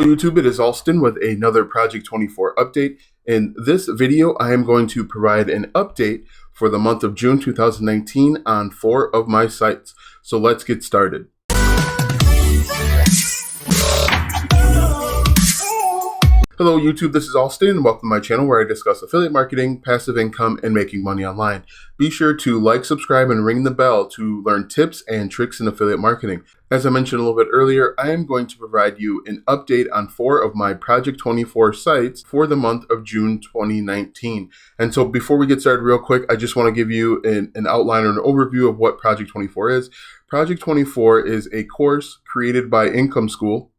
YouTube, it is Alston with another Project 24 update. In this video, I am going to provide an update for the month of June 2019 on 4 of my sites. So let's get started. Hello YouTube, this is Alston and welcome to my channel where I discuss affiliate marketing, passive income, and making money online. Be sure to like, subscribe, and ring the bell to learn tips and tricks in affiliate marketing. As I mentioned a little bit earlier, I am going to provide you an update on 4 of my Project 24 sites for the month of June 2019. And so before we get started real quick, I just want to give you an outline or an overview of what Project 24 is. Project 24 is a course created by Income School.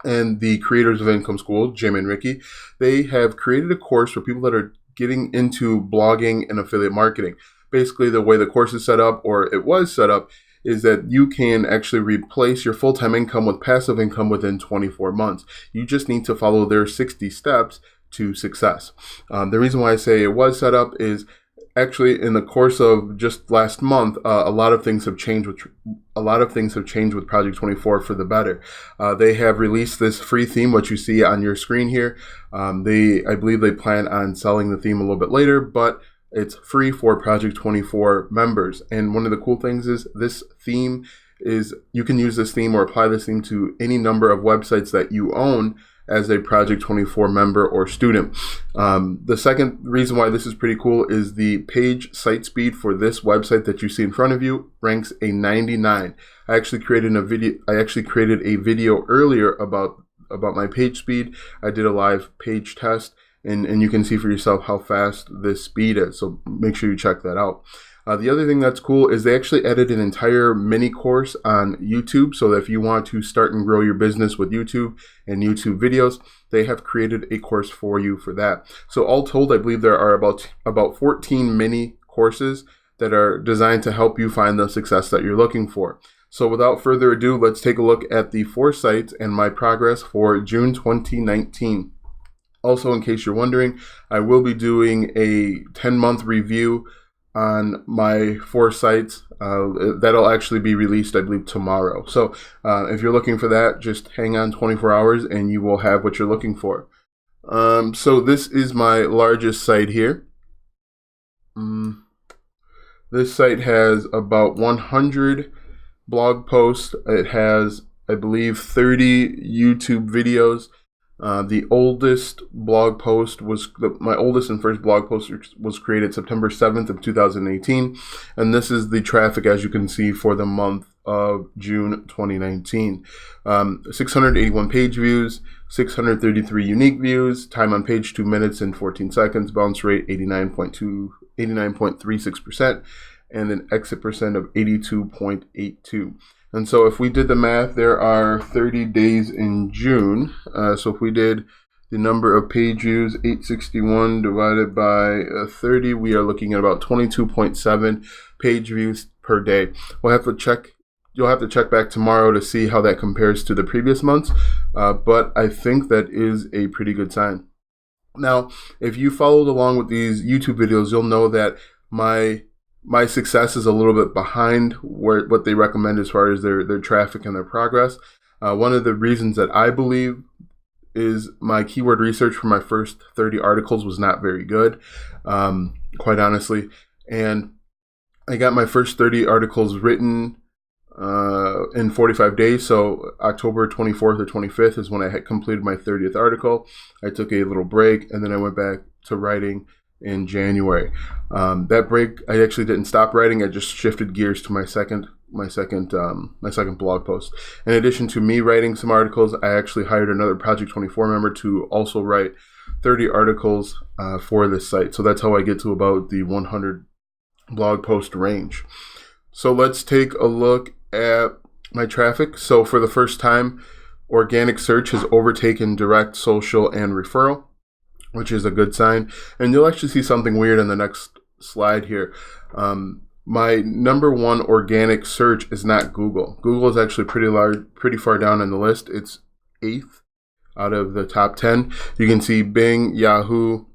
And the creators of Income School, Jim and Ricky, they have created a course for people that are getting into blogging and affiliate marketing. Basically, the way the course is set up, or it was set up, is that you can actually replace your full-time income with passive income within 24 months. You just need to follow their 60 steps to success. The reason why I say it was set up is actually in the course of just last month, a lot of things have changed with Project 24 for the better. They have released this free theme, what you see on your screen here. I believe they plan on selling the theme a little bit later, but it's free for Project 24 members. And one of the cool things is this theme is you can use this theme or apply this theme to any number of websites that you own as a Project 24 member or student. The second reason why this is pretty cool is the page site speed for this website that you see in front of you ranks a 99. I actually created a video earlier about my page speed. I did a live page test, and you can see for yourself how fast this speed is. So make sure you check that out. The other thing that's cool is they actually added an entire mini course on YouTube, so that if you want to start and grow your business with YouTube and YouTube videos, they have created a course for you for that. So all told, I believe there are about 14 mini courses that are designed to help you find the success that you're looking for. So without further ado, let's take a look at the 4 sites and my progress for June 2019. Also, in case you're wondering, I will be doing a 10-month review on my 4 sites. That'll actually be released, I believe, tomorrow. So if you're looking for that, just hang on 24 hours and you will have what you're looking for. So this is my largest site here. This site has about 100 blog posts. It has, I believe, 30 YouTube videos. The oldest blog post my oldest and first blog post was created September 7th of 2018. And this is the traffic, as you can see, for the month of June 2019. 681 page views, 633 unique views, time on page 2 minutes and 14 seconds, bounce rate 89.36%, and an exit percent of 82.82. And so if we did the math, there are 30 days in June. So if we did the number of page views, 861 divided by 30, we are looking at about 22.7 page views per day. You'll have to check back tomorrow to see how that compares to the previous months. But I think that is a pretty good sign. Now, if you followed along with these YouTube videos, you'll know that my success is a little bit behind what they recommend as far as their traffic and their progress. One of the reasons that I believe is my keyword research for my first 30 articles was not very good, quite honestly. And I got my first 30 articles written in 45 days. So October 24th or 25th is when I had completed my 30th article. I took a little break and then I went back to writing in January. That break, I actually didn't stop writing. I just shifted gears to my second blog post. In addition to me writing some articles, I actually hired another Project 24 member to also write 30 articles for this site. So that's how I get to about the 100 blog post range. So let's take a look at my traffic. So for the first time, organic search has overtaken direct, social, and referral, which is a good sign. And you'll actually see something weird in the next slide here. My number 1 organic search is not Google. Google is actually pretty far down in the list. It's 8th out of the top 10. You can see Bing, Yahoo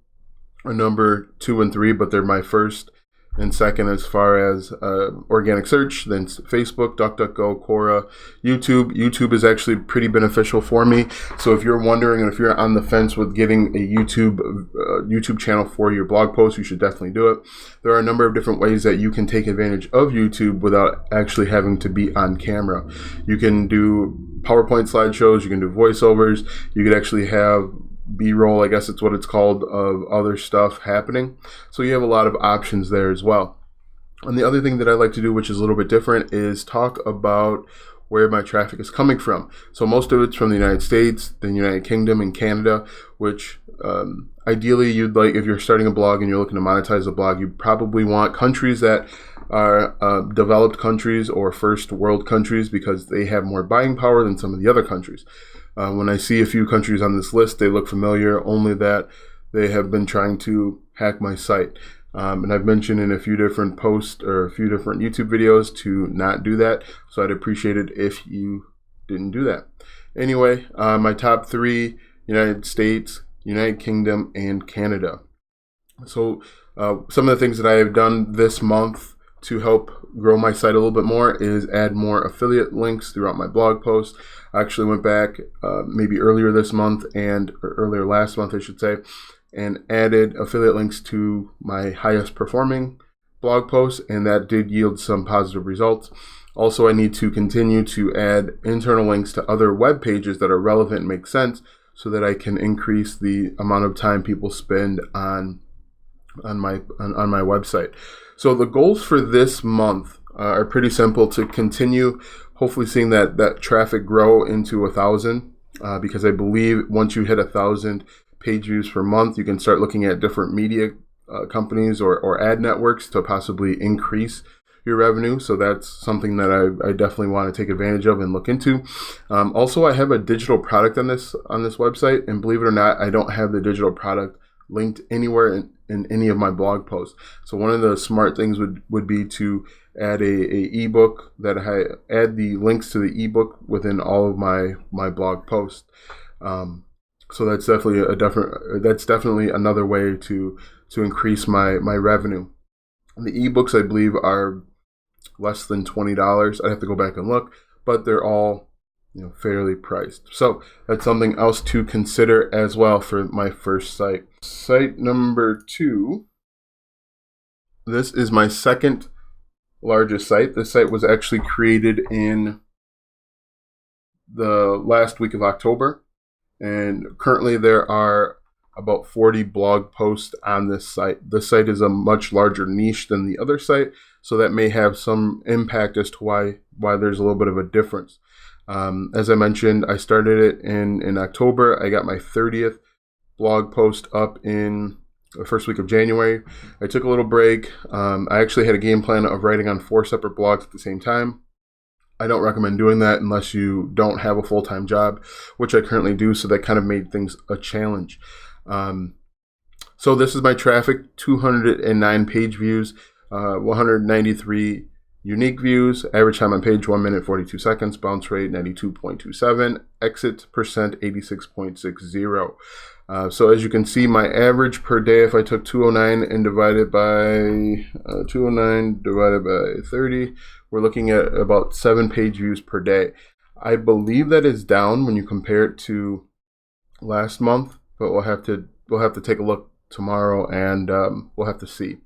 are number 2 and 3, but they're my first And second, as far as organic search, then Facebook, DuckDuckGo, Quora, YouTube. YouTube is actually pretty beneficial for me. So if you're wondering, and if you're on the fence with getting a YouTube channel for your blog post, you should definitely do it. There are a number of different ways that you can take advantage of YouTube without actually having to be on camera. You can do PowerPoint slideshows, you can do voiceovers, you could actually have B-roll, I guess it's what it's called, of other stuff happening. So you have a lot of options there as well. And the other thing that I like to do, which is a little bit different, is talk about where my traffic is coming from. So most of it's from the United States, the United Kingdom, and Canada, which ideally you'd like, if you're starting a blog and you're looking to monetize a blog, you probably want countries that are developed countries or first world countries, because they have more buying power than some of the other countries. When I see a few countries on this list, they look familiar, only that they have been trying to hack my site. And I've mentioned in a few different posts or a few different YouTube videos to not do that. So I'd appreciate it if you didn't do that. Anyway, my top three: United States, United Kingdom, and Canada. So some of the things that I have done this month to help grow my site a little bit more is add more affiliate links throughout my blog posts. I actually went back maybe earlier this month or earlier last month, I should say, and added affiliate links to my highest performing blog posts, and that did yield some positive results. Also, I need to continue to add internal links to other web pages that are relevant and make sense, so that I can increase the amount of time people spend on my website. So the goals for this month are pretty simple: to continue hopefully seeing that traffic grow into 1,000, because I believe once you hit 1,000 page views per month, you can start looking at different media companies or ad networks to possibly increase your revenue. So that's something that I definitely want to take advantage of and look into. Also, I have a digital product on this website, and believe it or not, I don't have the digital product linked anywhere in any of my blog posts. So one of the smart things would be to add a ebook, that I add the links to the ebook within all of my blog posts. So that's definitely another way to increase my revenue. The ebooks, I believe, are less than $20. I'd have to go back and look, but they're all fairly priced. So that's something else to consider as well for my first site. Site number 2. This is my second largest site. This site was actually created in the last week of October, and currently there are about 40 blog posts on this site. This site is a much larger niche than the other site, so that may have some impact as to why there's a little bit of a difference. As I mentioned, I started it in October. I got my 30th blog post up in the first week of January. I took a little break. I actually had a game plan of writing on 4 separate blogs at the same time. I don't recommend doing that unless you don't have a full-time job, which I currently do, so that kind of made things a challenge. So this is my traffic: 209 page views, 193 unique views, average time on page 1 minute 42 seconds, bounce rate 92.27, exit percent 86.60. So as you can see, my average per day, if I took 209 and divided by 30, we're looking at about 7 page views per day. I believe that is down when you compare it to last month, but we'll have to take a look tomorrow, and we'll have to see.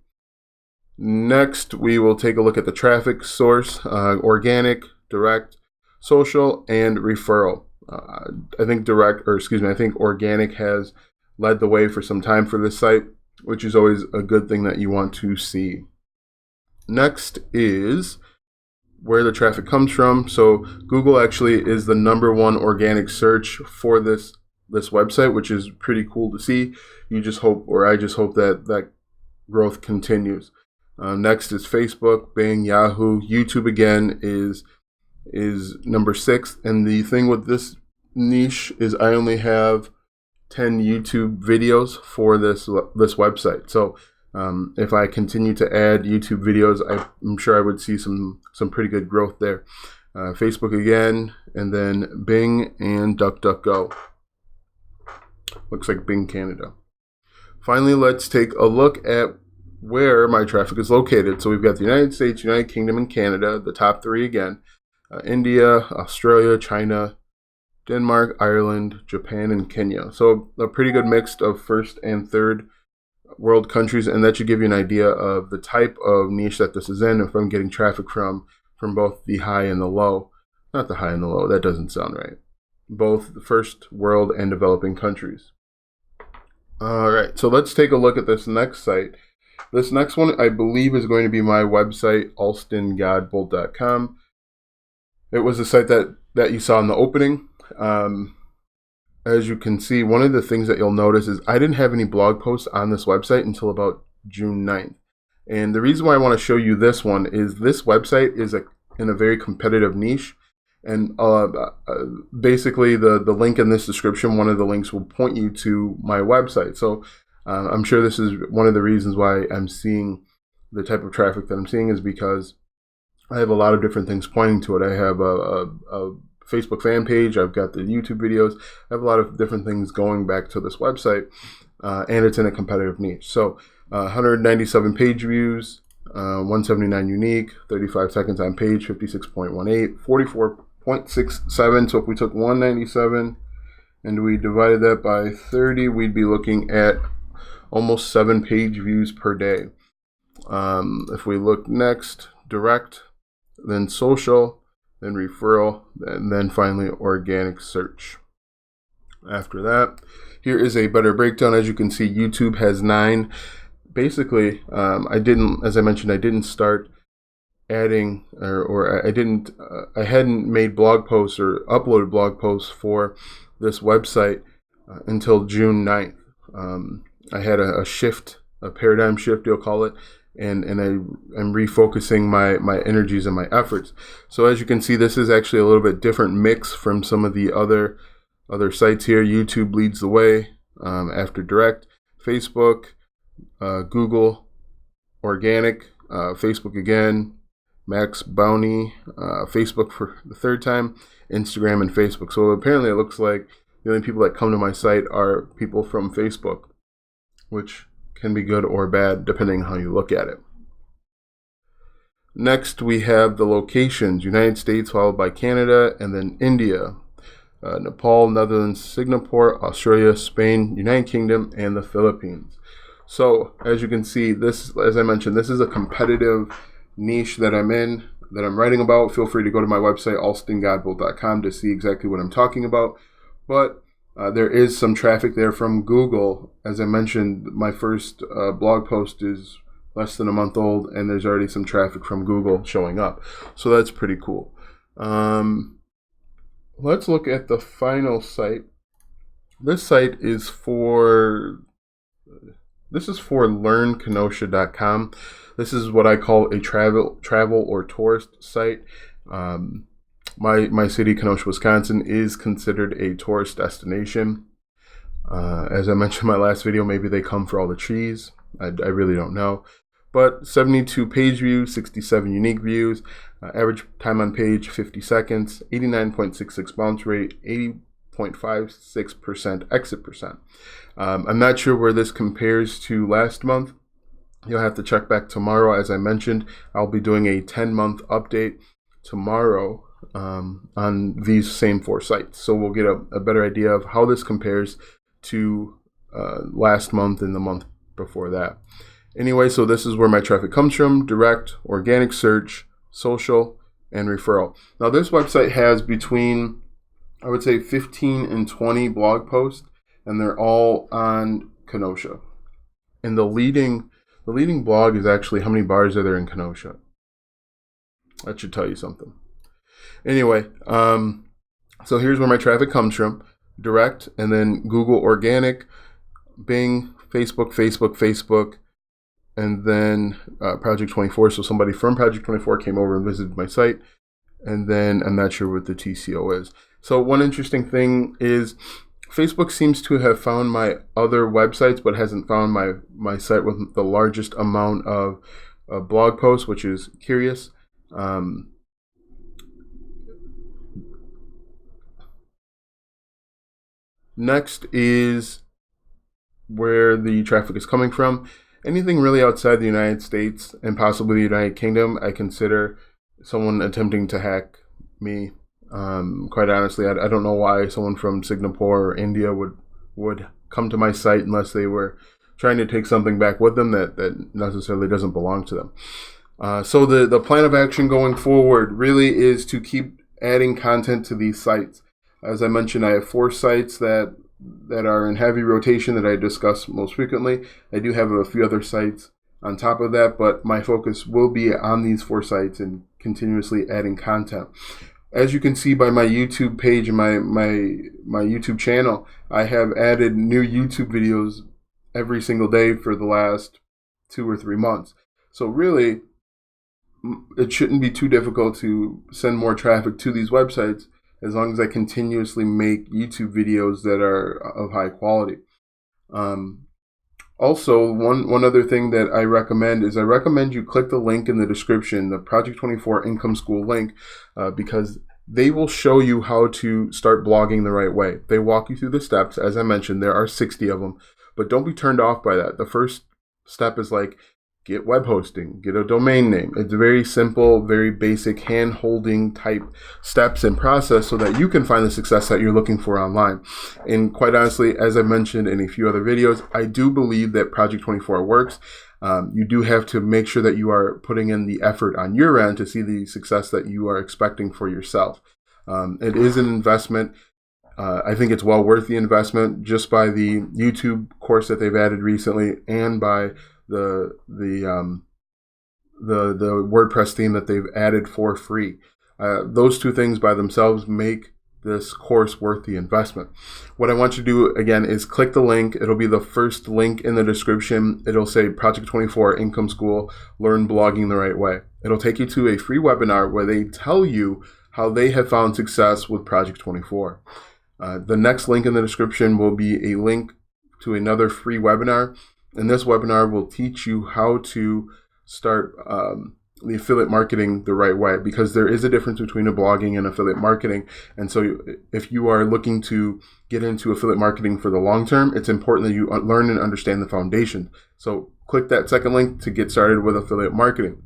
Next, we will take a look at the traffic source: organic, direct, social, and referral. I think organic has led the way for some time for this site, which is always a good thing that you want to see. Next is where the traffic comes from. So Google actually is the #1 organic search for this website, which is pretty cool to see. I just hope that growth continues. Next is Facebook, Bing, Yahoo. YouTube again is number 6. And the thing with this niche is I only have 10 YouTube videos for this website. So if I continue to add YouTube videos, I'm sure I would see some pretty good growth there. Facebook again, and then Bing and DuckDuckGo. Looks like Bing Canada. Finally, let's take a look at where my traffic is located. So we've got the United States, United Kingdom, and Canada, the top three again. India, Australia, China, Denmark, Ireland, Japan, and Kenya. So a pretty good mix of first and third world countries, and that should give you an idea of the type of niche that this is in, if I'm getting traffic from both the high and the low. Not the high and the low, that doesn't sound right. Both the first world and developing countries. All right, so let's take a look at this next site. This next one, I believe, is going to be my website, alstongodbolt.com. It was a site that you saw in the opening. As you can see, one of the things that you'll notice is I didn't have any blog posts on this website until about June 9th. And the reason why I want to show you this one is this website is in a very competitive niche. And basically, the link in this description, one of the links will point you to my website. So I'm sure this is one of the reasons why I'm seeing the type of traffic that I'm seeing is because I have a lot of different things pointing to it. I have a Facebook fan page. I've got the YouTube videos. I have a lot of different things going back to this website, and it's in a competitive niche. So 197 page views, 179 unique, 35 seconds on page, 56.18, 44.67. So if we took 197 and we divided that by 30, we'd be looking at almost 7 page views per day. If we look next, direct, then social, then referral, and then finally organic search. After that, here is a better breakdown. As you can see, YouTube has 9. Basically, as I mentioned, I didn't start adding, I hadn't made blog posts or uploaded blog posts for this website until June 9th. I had a shift, a paradigm shift, you'll call it, and I'm refocusing my energies and my efforts. So as you can see, this is actually a little bit different mix from some of the other sites here. YouTube leads the way after direct, Facebook, Google, organic, Facebook again, Max Bounty, Facebook for the third time, Instagram, and Facebook. So apparently it looks like the only people that come to my site are people from Facebook, which can be good or bad depending on how you look at it. Next, we have the locations: United States followed by Canada, and then India, Nepal, Netherlands, Singapore, Australia, Spain, United Kingdom, and the Philippines. So as you can see, this, as I mentioned, this is a competitive niche that I'm in, that I'm writing about. Feel free to go to my website, alstongodbolt.com, to see exactly what I'm talking about. But there is some traffic there from Google. As I mentioned, my first blog post is less than a month old, and there's already some traffic from Google showing up. So that's pretty cool. Let's look at the final site. This site is for learnkenosha.com. This is what I call a travel or tourist site. My city, Kenosha, Wisconsin, is considered a tourist destination. As I mentioned in my last video, maybe they come for all the trees. I really don't know. But 72 page views, 67 unique views, average time on page 50 seconds, 89.66 bounce rate, 80.56% exit percent. I'm not sure where this compares to last month. You'll have to check back tomorrow. As I mentioned, I'll be doing a 10-month update tomorrow on these same 4 sites. So we'll get a better idea of how this compares to last month and the month before that. Anyway, so this is where my traffic comes from: direct, organic search, social, and referral. Now this website has between, I would say, 15 and 20 blog posts, and they're all on Kenosha. And the leading blog is actually how many bars are there in Kenosha. That should tell you something. Anyway, so here's where my traffic comes from: direct, and then Google organic, Bing, Facebook, and then Project 24. So somebody from Project 24 came over and visited my site, and then I'm not sure what the TCO is. So one interesting thing is Facebook seems to have found my other websites, but hasn't found my site with the largest amount of blog posts, which is curious. Next is where the traffic is coming from. Anything really outside the United States and possibly the United Kingdom, I consider someone attempting to hack me. Quite honestly, I don't know why someone from Singapore or India would come to my site unless they were trying to take something back with them that necessarily doesn't belong to them. So the plan of action going forward really is to keep adding content to these sites. As I mentioned, I have 4 sites that are in heavy rotation that I discuss most frequently. I do have a few other sites on top of that, but my focus will be on these 4 sites and continuously adding content. As you can see by my YouTube page and my YouTube channel, I have added new YouTube videos every single day for the last 2 or 3 months. So really, it shouldn't be too difficult to send more traffic to these websites as long as I continuously make YouTube videos that are of high quality. Also, one other thing that I recommend is you click the link in the description, the Project 24 Income School link, because they will show you how to start blogging the right way. They walk you through the steps. As I mentioned, there are 60 of them, but don't be turned off by that. The first step is like, get web hosting, get a domain name. It's very simple, very basic hand-holding type steps and process so that you can find the success that you're looking for online. And quite honestly, as I mentioned in a few other videos, I do believe that Project 24 works. You do have to make sure that you are putting in the effort on your end to see the success that you are expecting for yourself. It is an investment. I think it's well worth the investment just by the YouTube course that they've added recently and by the WordPress theme that they've added for free. Those 2 things by themselves make this course worth the investment. What I want you to do again is click the link. It'll be the first link in the description. It'll say Project 24 Income School, Learn Blogging the Right Way. It'll take you to a free webinar where they tell you how they have found success with Project 24. The next link in the description will be a link to another free webinar. And this webinar will teach you how to start the affiliate marketing the right way, because there is a difference between a blogging and affiliate marketing. And so if you are looking to get into affiliate marketing for the long term, it's important that you learn and understand the foundation. So click that second link to get started with affiliate marketing.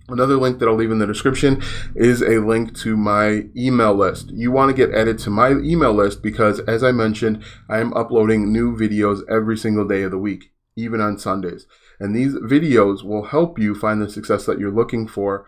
Another link that I'll leave in the description is a link to my email list. You want to get added to my email list because, as I mentioned, I am uploading new videos every single day of the week, even on Sundays. And these videos will help you find the success that you're looking for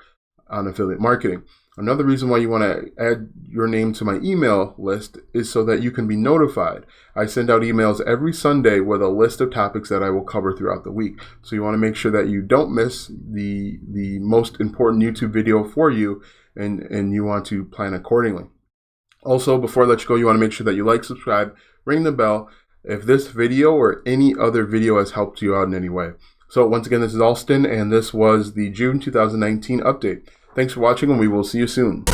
on affiliate marketing. Another reason why you want to add your name to my email list is so that you can be notified. I send out emails every Sunday with a list of topics that I will cover throughout the week. So you want to make sure that you don't miss the most important YouTube video for you, and you want to plan accordingly. Also, before I let you go, you want to make sure that you like, subscribe, ring the bell if this video or any other video has helped you out in any way. So once again, this is Alston, and this was the June 2019 update. Thanks for watching, and we will see you soon.